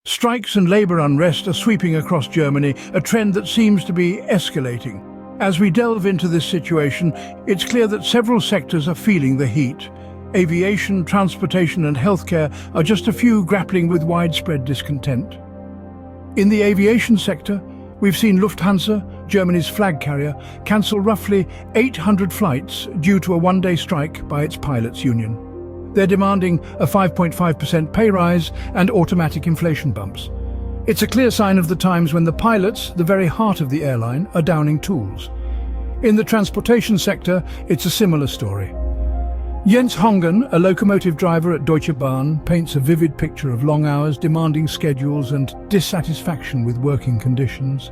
Strikes and labour unrest are sweeping across Germany, a trend that seems to be escalating. As we delve into this situation, it's clear that several sectors are feeling the heat. Aviation, transportation and healthcare are just a few grappling with widespread discontent. In the aviation sector, we've seen Lufthansa, Germany's flag carrier, cancel roughly 800 flights due to a one-day strike by its pilots' union. They're demanding a 5.5% pay rise and automatic inflation bumps. It's a clear sign of the times when the pilots, the very heart of the airline, are downing tools. In the transportation sector, it's a similar story. Jens Hongen, a locomotive driver at Deutsche Bahn, paints a vivid picture of long hours, demanding schedules and dissatisfaction with working conditions.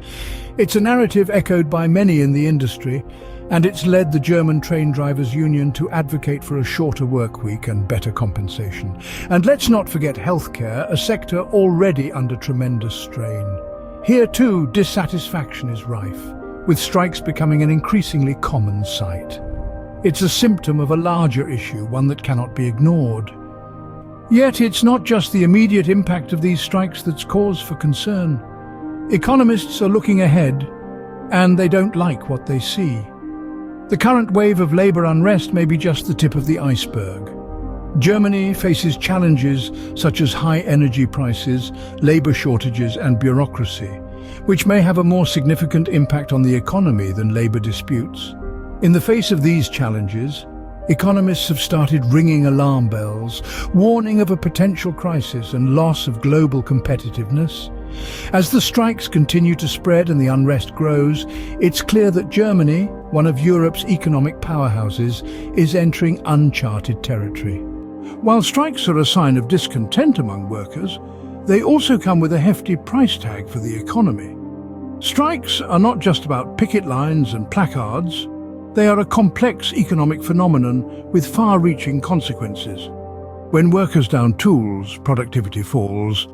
It's a narrative echoed by many in the industry, and it's led the German train drivers' union to advocate for a shorter work week and better compensation. And let's not forget healthcare, a sector already under tremendous strain. Here too, dissatisfaction is rife, with strikes becoming an increasingly common sight. It's a symptom of a larger issue, one that cannot be ignored. Yet it's not just the immediate impact of these strikes that's cause for concern. Economists are looking ahead, and they don't like what they see. The current wave of labour unrest may be just the tip of the iceberg. Germany faces challenges such as high energy prices, labour shortages and bureaucracy, which may have a more significant impact on the economy than labour disputes. In the face of these challenges, economists have started ringing alarm bells, warning of a potential crisis and loss of global competitiveness. As the strikes continue to spread and the unrest grows, it's clear that Germany, one of Europe's economic powerhouses, is entering uncharted territory. While strikes are a sign of discontent among workers, they also come with a hefty price tag for the economy. Strikes are not just about picket lines and placards. They are a complex economic phenomenon with far-reaching consequences. When workers down tools, productivity falls,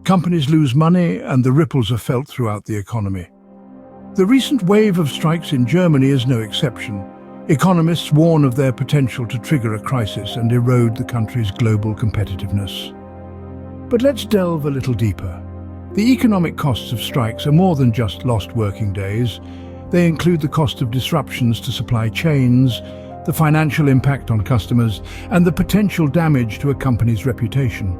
companies lose money and the ripples are felt throughout the economy. The recent wave of strikes in Germany is no exception. Economists warn of their potential to trigger a crisis and erode the country's global competitiveness. But let's delve a little deeper. The economic costs of strikes are more than just lost working days. They include the cost of disruptions to supply chains, the financial impact on customers, and the potential damage to a company's reputation.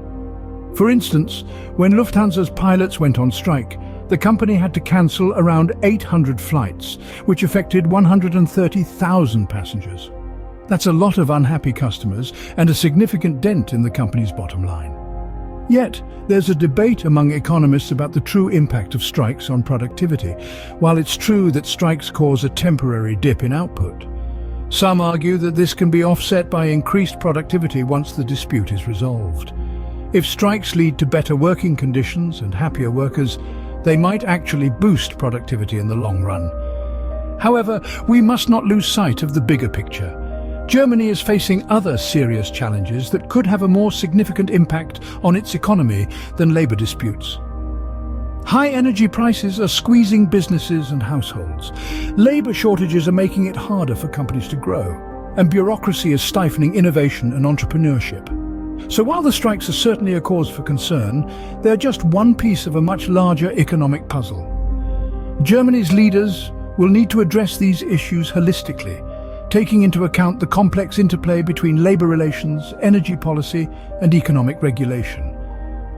For instance, when Lufthansa's pilots went on strike, the company had to cancel around 800 flights, which affected 130,000 passengers. That's a lot of unhappy customers and a significant dent in the company's bottom line. Yet, there's a debate among economists about the true impact of strikes on productivity. While it's true that strikes cause a temporary dip in output, some argue that this can be offset by increased productivity once the dispute is resolved. If strikes lead to better working conditions and happier workers, they might actually boost productivity in the long run. However, we must not lose sight of the bigger picture. Germany is facing other serious challenges that could have a more significant impact on its economy than labour disputes. High energy prices are squeezing businesses and households. Labour shortages are making it harder for companies to grow, and bureaucracy is stifling innovation and entrepreneurship. So while the strikes are certainly a cause for concern, they're just one piece of a much larger economic puzzle. Germany's leaders will need to address these issues holistically, taking into account the complex interplay between labour relations, energy policy, and economic regulation.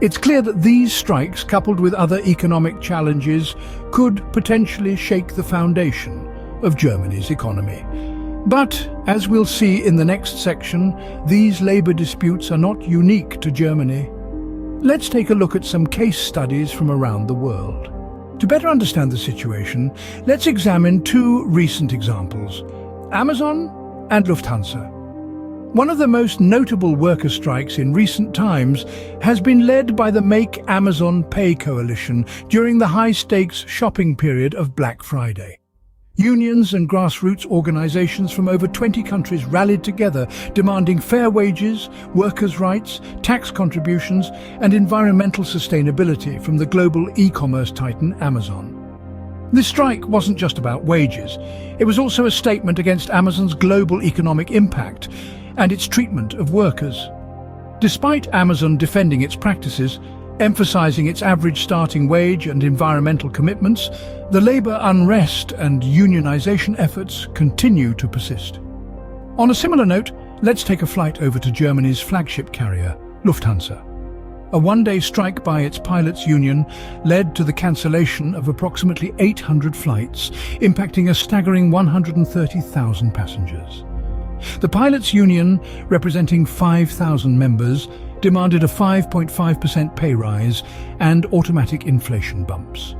It's clear that these strikes, coupled with other economic challenges, could potentially shake the foundation of Germany's economy. But, as we'll see in the next section, these labour disputes are not unique to Germany. Let's take a look at some case studies from around the world. To better understand the situation, let's examine two recent examples: Amazon and Lufthansa. One of the most notable worker strikes in recent times has been led by the Make Amazon Pay coalition during the high-stakes shopping period of Black Friday. Unions and grassroots organizations from over 20 countries rallied together, demanding fair wages, workers' rights, tax contributions, and environmental sustainability from the global e-commerce titan Amazon. This strike wasn't just about wages. It was also a statement against Amazon's global economic impact and its treatment of workers. Despite Amazon defending its practices, Emphasizing its average starting wage and environmental commitments, the labor unrest and unionization efforts continue to persist. On a similar note, let's take a flight over to Germany's flagship carrier, Lufthansa. A one-day strike by its pilots' union led to the cancellation of approximately 800 flights, impacting a staggering 130,000 passengers. The pilots' union, representing 5,000 members, demanded a 5.5% pay rise and automatic inflation bumps.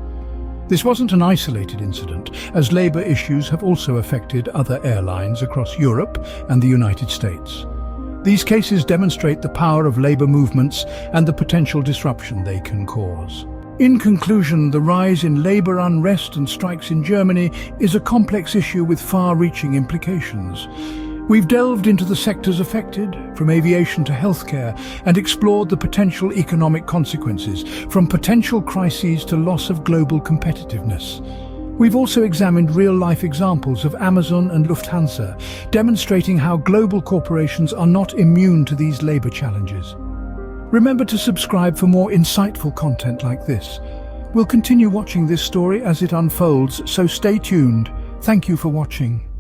This wasn't an isolated incident, as labour issues have also affected other airlines across Europe and the United States. These cases demonstrate the power of labour movements and the potential disruption they can cause. In conclusion, the rise in labour unrest and strikes in Germany is a complex issue with far-reaching implications. We've delved into the sectors affected, from aviation to healthcare, and explored the potential economic consequences, from potential crises to loss of global competitiveness. We've also examined real-life examples of Amazon and Lufthansa, demonstrating how global corporations are not immune to these labour challenges. Remember to subscribe for more insightful content like this. We'll continue watching this story as it unfolds, so stay tuned. Thank you for watching.